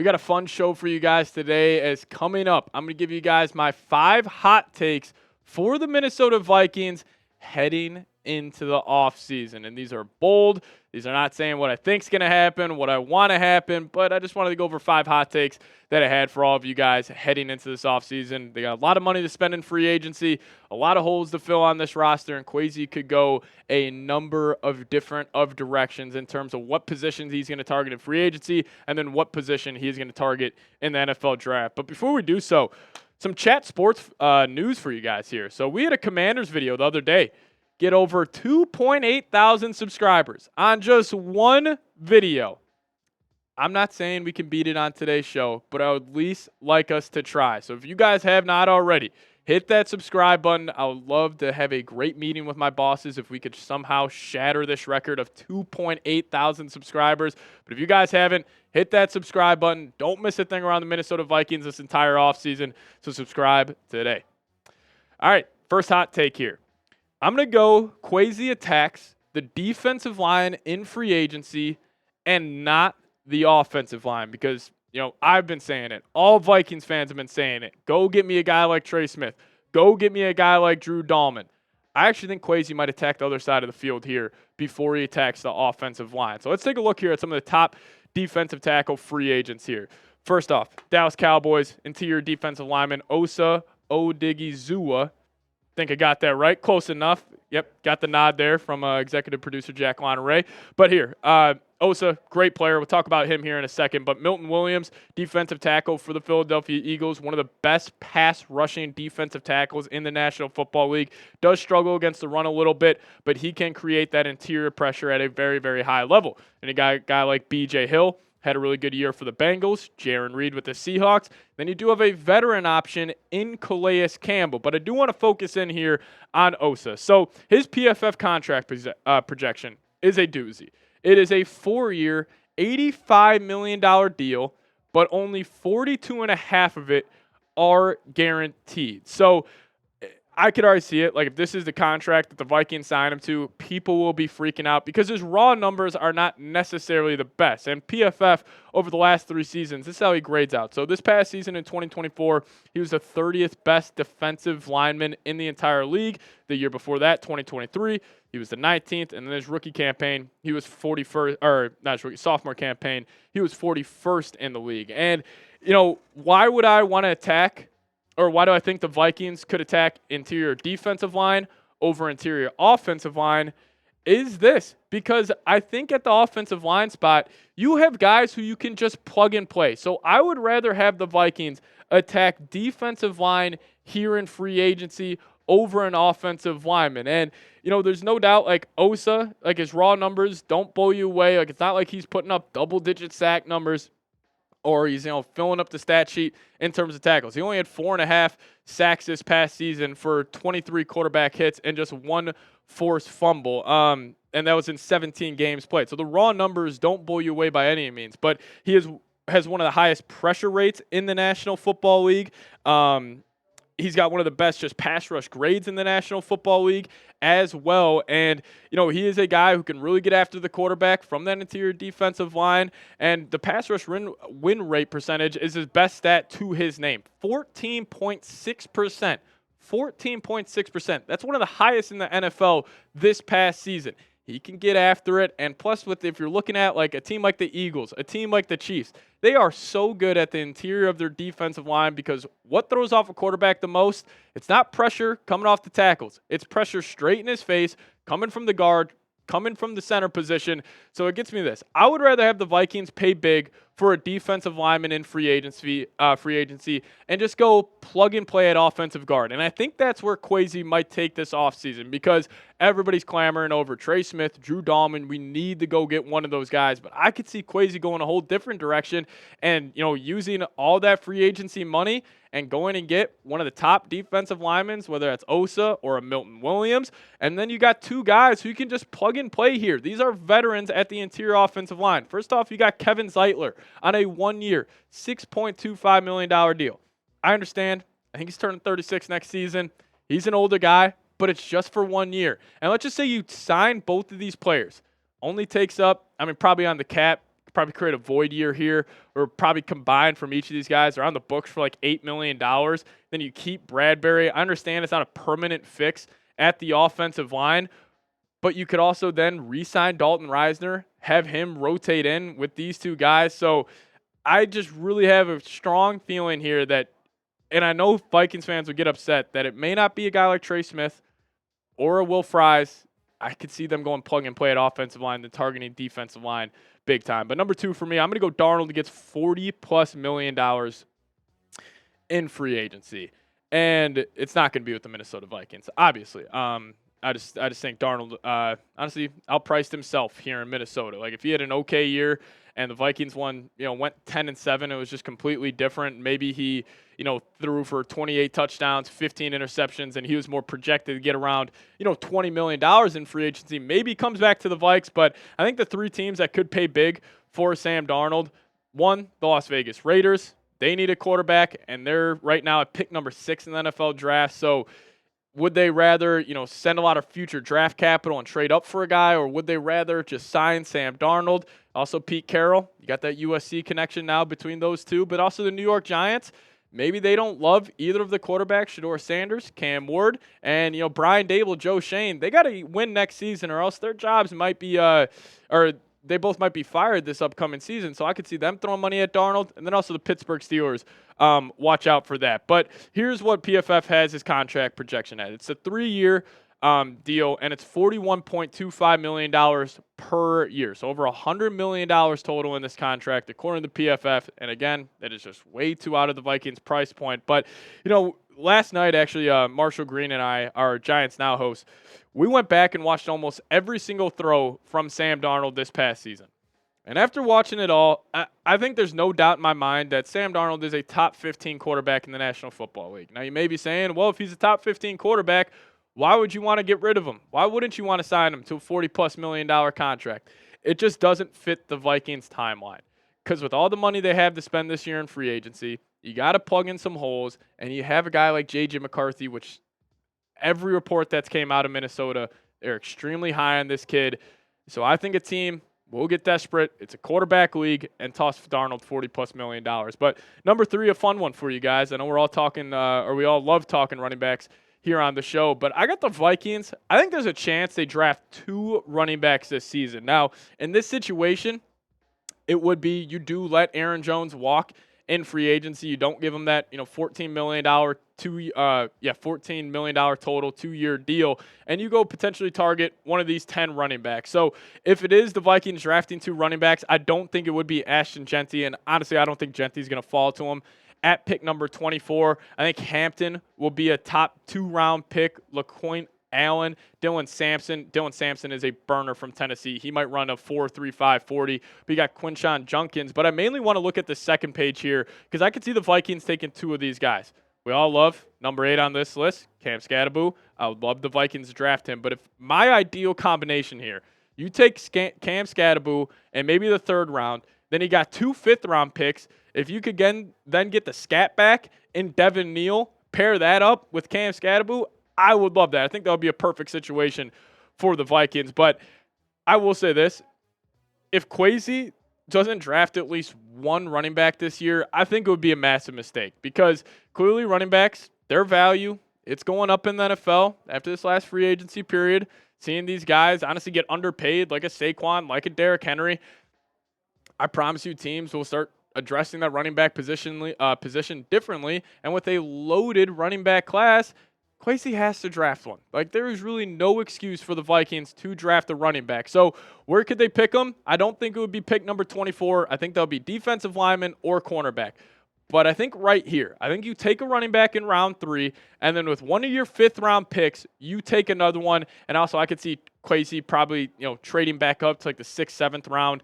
We got a fun show for you guys today. As coming up, I'm going to give you guys my 5 hot takes for the Minnesota Vikings heading into the offseason. And these are bold. These are not saying what I think is going to happen, what I want to happen, but I just wanted to go over 5 hot takes that I had for all of you guys heading into this offseason. They got a lot of money to spend in free agency, a lot of holes to fill on this roster, and Kwesi could go a number of different directions in terms of what positions he's going to target in free agency and then what position he's going to target in the NFL draft. But before we do so, some chat sports news for you guys here. So we had a Commanders video the other day get over 2.8 thousand subscribers on just one video. I'm not saying we can beat it on today's show, but I would at least like us to try. So if you guys have not already, hit that subscribe button. I would love to have a great meeting with my bosses if we could somehow shatter this record of 2.8 thousand subscribers. But if you guys haven't, hit that subscribe button. Don't miss a thing around the Minnesota Vikings this entire offseason, so subscribe today. All right, first hot take here. I'm going to go Kwesi attacks the defensive line in free agency and not the offensive line because, I've been saying it. All Vikings fans have been saying it. Go get me a guy like Trey Smith. Go get me a guy like Drew Dahlman. I actually think Kwesi might attack the other side of the field here before he attacks the offensive line. So let's take a look here at some of the top defensive tackle free agents here. First off, Dallas Cowboys, interior defensive lineman Osa Odigizua. Think I got that right. Close enough. Yep, got the nod there from executive producer Jack Ray. But here, Osa, great player. We'll talk about him here in a second. But Milton Williams, defensive tackle for the Philadelphia Eagles, one of the best pass rushing defensive tackles in the National Football League. Does struggle against the run a little bit, but he can create that interior pressure at a very, very high level. And a guy like B.J. Hill, had a really good year for the Bengals. Jaron Reed with the Seahawks. Then you do have a veteran option in Calais Campbell. But I do want to focus in here on Osa. So his PFF contract projection is a doozy. It is a 4-year, $85 million deal, but only 42.5 of it are guaranteed. So I could already see it. Like, if this is the contract that the Vikings sign him to, people will be freaking out because his raw numbers are not necessarily the best. And PFF, over the last 3 seasons, this is how he grades out. So this past season in 2024, he was the 30th best defensive lineman in the entire league. The year before that, 2023, he was the 19th. And then his rookie campaign, he was 41st, or not his rookie, sophomore campaign, he was 41st in the league. And, why would I want to attack, or why do I think the Vikings could attack interior defensive line over interior offensive line is this. Because I think at the offensive line spot, you have guys who you can just plug and play. So I would rather have the Vikings attack defensive line here in free agency over an offensive lineman. And, there's no doubt, like, Osa, like, his raw numbers don't blow you away. Like, it's not like he's putting up double-digit sack numbers, or he's, filling up the stat sheet in terms of tackles. He only had 4.5 sacks this past season for 23 quarterback hits and just 1 forced fumble. And that was in 17 games played. So the raw numbers don't blow you away by any means. But he has one of the highest pressure rates in the National Football League. He's got one of the best just pass rush grades in the National Football League as well. And, he is a guy who can really get after the quarterback from that interior defensive line. And the pass rush win rate percentage is his best stat to his name, 14.6%. 14.6%. That's one of the highest in the NFL this past season. He can get after it, and plus, if you're looking at like a team like the Eagles, a team like the Chiefs, they are so good at the interior of their defensive line because what throws off a quarterback the most, it's not pressure coming off the tackles. It's pressure straight in his face, coming from the guard, coming from the center position. So it gets me this. I would rather have the Vikings pay big for a defensive lineman in free agency, and just go plug and play at offensive guard. And I think that's where Kwesi might take this offseason because everybody's clamoring over Trey Smith, Drew Dahlman. We need to go get one of those guys. But I could see Kwesi going a whole different direction and, using all that free agency money and going and get one of the top defensive linemen, whether that's Osa or a Milton Williams. And then you got 2 guys who you can just plug and play here. These are veterans at the interior offensive line. First off, you got Kevin Zeitler on a 1-year, $6.25 million deal. I understand. I think he's turning 36 next season. He's an older guy, but it's just for 1 year. And let's just say you sign both of these players. Only takes up, probably on the cap, probably create a void year here, or probably combined from each of these guys. They're on the books for like $8 million. Then you keep Bradbury. I understand it's not a permanent fix at the offensive line, but you could also then re-sign Dalton Risner, have him rotate in with these two guys. So I just really have a strong feeling here that, and I know Vikings fans would get upset, that it may not be a guy like Trey Smith or a Will Fries. I could see them going plug and play at offensive line than targeting defensive line big time. But number 2 for me, I'm going to go Darnold. He gets $40+ million in free agency. And it's not going to be with the Minnesota Vikings, obviously. I just think Darnold, honestly, outpriced himself here in Minnesota. Like, if he had an okay year and the Vikings went 10-7, it was just completely different. Maybe he, threw for 28 touchdowns, 15 interceptions, and he was more projected to get around, $20 million in free agency. Maybe he comes back to the Vikes, but I think the 3 teams that could pay big for Sam Darnold, 1, the Las Vegas Raiders. They need a quarterback, and they're right now at pick number 6 in the NFL draft. So would they rather, send a lot of future draft capital and trade up for a guy, or would they rather just sign Sam Darnold? Also, Pete Carroll, you got that USC connection now between those two, but also the New York Giants. Maybe they don't love either of the quarterbacks, Shedeur Sanders, Cam Ward, and, Brian Dable, Joe Shane. They got to win next season, or else their jobs might be, or they both might be fired this upcoming season. So I could see them throwing money at Darnold, and then also the Pittsburgh Steelers. Watch out for that. But here's what PFF has his contract projection at. It's a 3-year deal, and it's $41.25 million per year. So over $100 million total in this contract, according to PFF. And again, that is just way too out of the Vikings price point. But, last night, actually, Marshall Green and I, our Giants Now host, we went back and watched almost every single throw from Sam Darnold this past season. And after watching it all, I think there's no doubt in my mind that Sam Darnold is a top 15 quarterback in the National Football League. Now, you may be saying, well, if he's a top 15 quarterback, why would you want to get rid of him? Why wouldn't you want to sign him to a $40+ million contract? It just doesn't fit the Vikings timeline. Because with all the money they have to spend this year in free agency, you got to plug in some holes, and you have a guy like J.J. McCarthy, which every report that's came out of Minnesota, they're extremely high on this kid. So I think a team will get desperate. It's a quarterback league, and toss Darnold $40+ million. But number 3, a fun one for you guys. I know we're all talking, or we all love talking running backs here on the show, but I got the Vikings. I think there's a chance they draft 2 running backs this season. Now, in this situation, it would be you do let Aaron Jones walk in free agency. You don't give him that, $14 million $14 million total 2-year deal, and you go potentially target one of these 10 running backs. So if it is the Vikings drafting 2 running backs, I don't think it would be Ashton Jeanty, and honestly, I don't think Jeanty's going to fall to him at pick number 24. I think Hampton will be a top 2-round pick. LaQuint Allen, Dylan Sampson is a burner from Tennessee. He might run a 4.35 40. But you got Quinshon Judkins. But I mainly want to look at the second page here because I could see the Vikings taking 2 of these guys. We all love number 8 on this list, Cam Skattebo. I would love the Vikings to draft him. But if my ideal combination here, you take Cam Skattebo and maybe the 3rd round, then you got 2 5th-round picks. If you could then get the scat back in Devin Neal, pair that up with Cam Skattebo, I would love that. I think that would be a perfect situation for the Vikings. But I will say this. If Kwesi doesn't draft at least 1 running back this year, I think it would be a massive mistake because clearly running backs, their value, it's going up in the NFL after this last free agency period. Seeing these guys honestly get underpaid like a Saquon, like a Derrick Henry, I promise you teams will start addressing that running back position differently. And with a loaded running back class, Kwesi has to draft one. Like, there is really no excuse for the Vikings to draft a running back. So where could they pick them? I don't think it would be pick number 24. I think they'll be defensive lineman or cornerback. But I think right here, I think you take a running back in round 3, and then with one of your 5th-round picks, you take another one. And also, I could see Kwesi probably, trading back up to like the 6th, 7th round,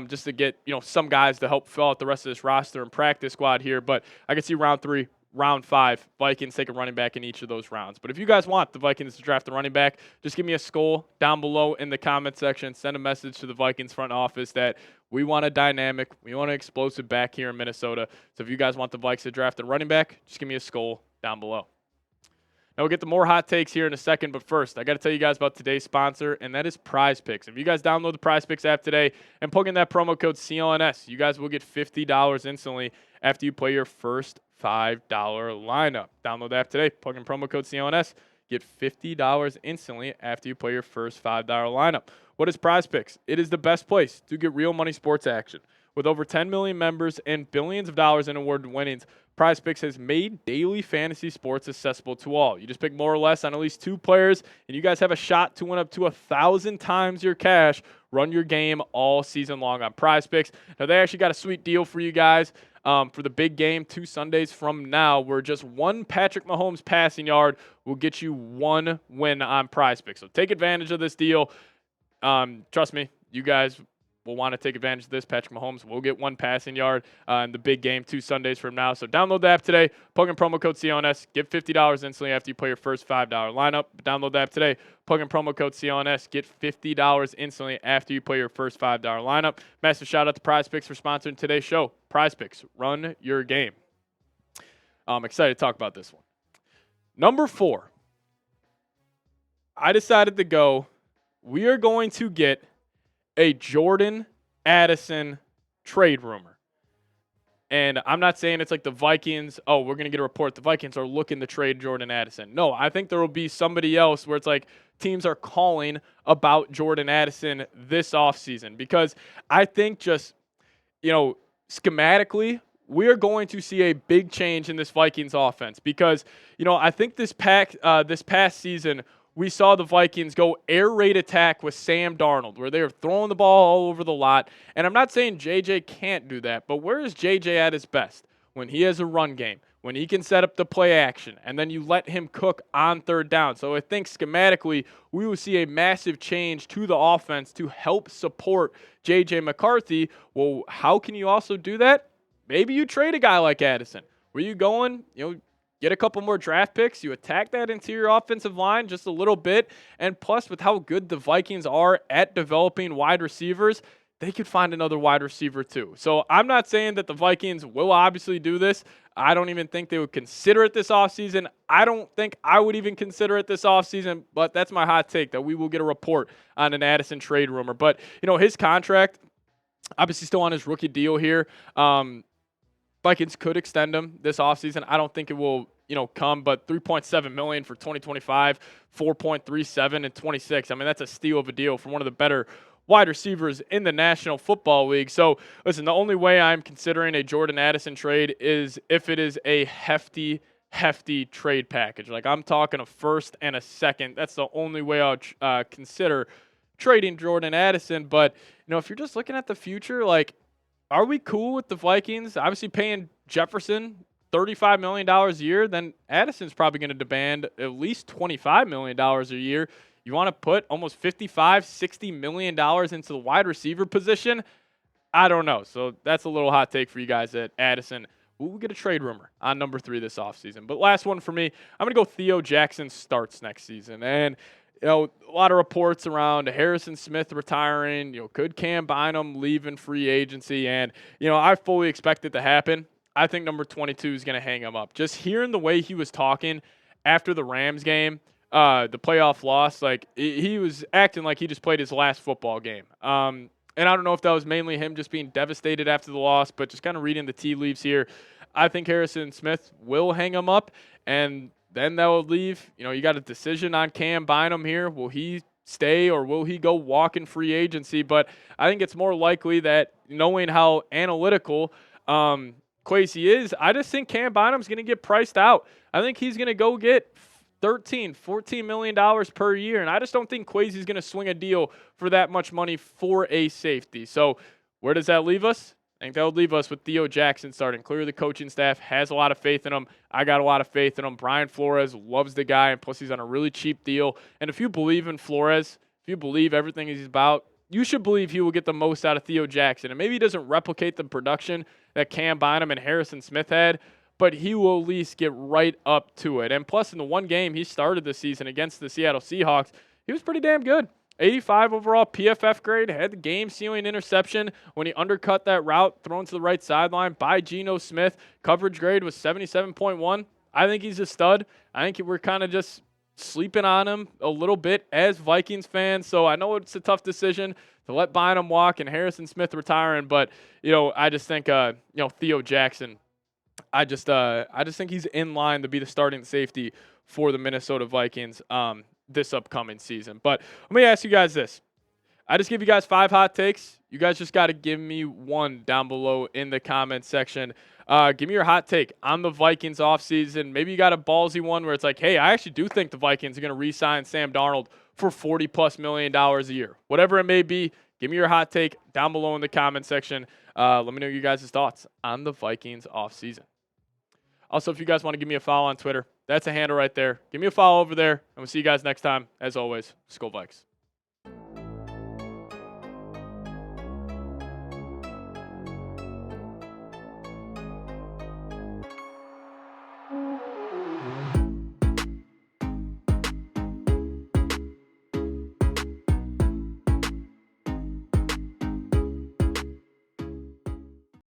just to get, some guys to help fill out the rest of this roster and practice squad here. But I could see round 3. Round 5, Vikings take a running back in each of those rounds. But if you guys want the Vikings to draft a running back, just give me a skull down below in the comment section. Send a message to the Vikings front office that we want a dynamic, we want an explosive back here in Minnesota. So if you guys want the Vikes to draft a running back, just give me a skull down below. Now we'll get to more hot takes here in a second, but first, I got to tell you guys about today's sponsor, and that is PrizePicks. If you guys download the PrizePicks app today and plug in that promo code CLNS, you guys will get $50 instantly after you play your first $5 lineup. Download the app today, plug in promo code CLNS, get $50 instantly after you play your first $5 lineup. What is PrizePicks? It is the best place to get real money sports action. With over 10 million members and billions of dollars in award winnings, PrizePicks has made daily fantasy sports accessible to all. You just pick more or less on at least 2 players, and you guys have a shot to win up to 1,000 times your cash. Run your game all season long on PrizePicks. Now, they actually got a sweet deal for you guys for the big game 2 Sundays from now, where just one Patrick Mahomes passing yard will get you 1 win on PrizePicks. So take advantage of this deal. Trust me, you guys will want to take advantage of this. Patrick Mahomes will get 1 passing yard in the big game 2 Sundays from now. So download the app today, plug in promo code CLNS, get $50 instantly after you play your first $5 lineup. Download the app today, plug in promo code CLNS, get $50 instantly after you play your first $5 lineup. Massive shout out to PrizePicks for sponsoring today's show. PrizePicks, run your game. I'm excited to talk about this one. Number 4, I decided to go, we are going to get a Jordan Addison trade rumor. And I'm not saying it's like the Vikings, we're going to get a report the Vikings are looking to trade Jordan Addison. No, I think there will be somebody else where it's like teams are calling about Jordan Addison this offseason, because I think just, schematically, we are going to see a big change in this Vikings offense, because, I think this past season, we saw the Vikings go air raid attack with Sam Darnold, where they were throwing the ball all over the lot. And I'm not saying JJ can't do that, but where is JJ at his best? When he has a run game, when he can set up the play action, and then you let him cook on 3rd down. So I think schematically, we will see a massive change to the offense to help support JJ McCarthy. Well, how can you also do that? Maybe you trade a guy like Addison. Where you going? Get a couple more draft picks. You attack that interior offensive line just a little bit. And plus, with how good the Vikings are at developing wide receivers, they could find another wide receiver too. So I'm not saying that the Vikings will obviously do this. I don't even think they would consider it this offseason. I don't think I would even consider it this offseason, but that's my hot take, that we will get a report on an Addison trade rumor. But, his contract, obviously still on his rookie deal here. Vikings could extend him this offseason. I don't think it will, come, but $3.7 million for 2025, $4.37 in 26. I mean, that's a steal of a deal from one of the better wide receivers in the National Football League. So, listen, the only way I'm considering a Jordan Addison trade is if it is a hefty trade package. Like, I'm talking a first and a second. That's the only way I'll consider trading Jordan Addison. But, if you're just looking at the future, like, are we cool with the Vikings obviously paying Jefferson $35 million a year? Then Addison's probably going to demand at least $25 million a year. You want to put almost $55, $60 million into the wide receiver position? I don't know. So that's a little hot take for you guys at Addison. We'll get a trade rumor on number 3 this offseason. But last one for me, I'm going to go Theo Jackson starts next season. And a lot of reports around Harrison Smith retiring, could Cam Bynum leave in free agency? And, I fully expect it to happen. I think number 22 is going to hang him up. Just hearing the way he was talking after the Rams game, the playoff loss, like he was acting like he just played his last football game. And I don't know if that was mainly him just being devastated after the loss, but just kind of reading the tea leaves here, I think Harrison Smith will hang him up, and then that will leave, you got a decision on Cam Bynum here. Will he stay or will he go walk in free agency? But I think it's more likely that, knowing how analytical Kwesi is, I just think Cam Bynum's going to get priced out. I think he's going to go get $14 million per year, and I just don't think Kwesi's going to swing a deal for that much money for a safety. So where does that leave us? I think that would leave us with Theo Jackson starting. Clearly, the coaching staff has a lot of faith in him. I got a lot of faith in him. Brian Flores loves the guy, and plus he's on a really cheap deal. And if you believe in Flores, if you believe everything he's about, you should believe he will get the most out of Theo Jackson. And maybe he doesn't replicate the production that Cam Bynum and Harrison Smith had, but he will at least get right up to it. And plus, in the one game he started this season against the Seattle Seahawks, he was pretty damn good. 85 overall PFF grade, had the game-sealing interception when he undercut that route thrown to the right sideline by Geno Smith. Coverage grade was 77.1. I think he's a stud. I think we're kind of just sleeping on him a little bit as Vikings fans. So I know it's a tough decision to let Bynum walk and Harrison Smith retiring, but I just think Theo Jackson. I just think he's in line to be the starting safety for the Minnesota Vikings this upcoming season. But let me ask you guys this. I just give you guys 5 hot takes. You guys just got to give me one down below in the comment section. Give me your hot take on the Vikings offseason. Maybe you got a ballsy one where it's like, hey, I actually do think the Vikings are going to re-sign Sam Darnold for $40+ million a year. Whatever it may be, give me your hot take down below in the comment section. Let me know your guys' thoughts on the Vikings offseason. Also, if you guys want to give me a follow on Twitter, that's a handle right there. Give me a follow over there, and we'll see you guys next time. As always, Skol Vikes.